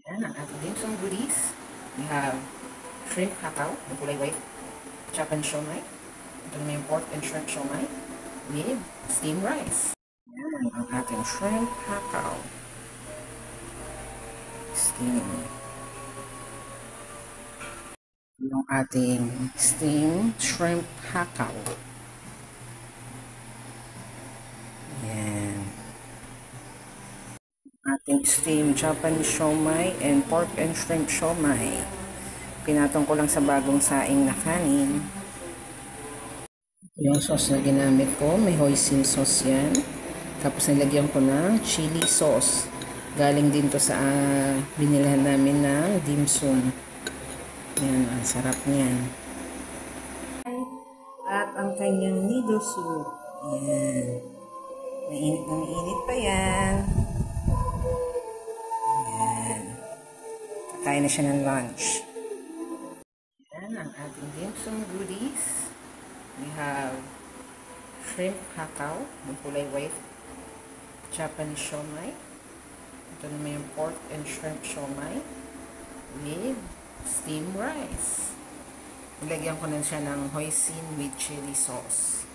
Yan ang ating dim sum goodies. We have shrimp hakaw, na kulay white, Japan siomai. Ito naman yung pork and shrimp siomai with steamed rice. Yan ang ating shrimp hakaw. Steam. Yung ating steamed shrimp hakaw. Yan. Ating steamed Japanese siomai and pork and shrimp siomai. Pinatong ko lang sa bagong saing na kanin. Yung sauce na ginamit ko, may hoisin sauce yan. Tapos nilagyan ko ng chili sauce. Galing din to sa binilhan namin ng dim sum. Yan, ang sarap niyan. At ang kanyang noodle soup. Yan. Mainit na mainit pa yan. Yan. Kakain na siya ng lunch. Yan ang ating dim sum goodies. We have shrimp hakaw, ng kulay white, Japanese siomai. Ito naman yung pork and shrimp siomai with steamed rice. Nilagyan ko na siya ng hoisin with chili sauce.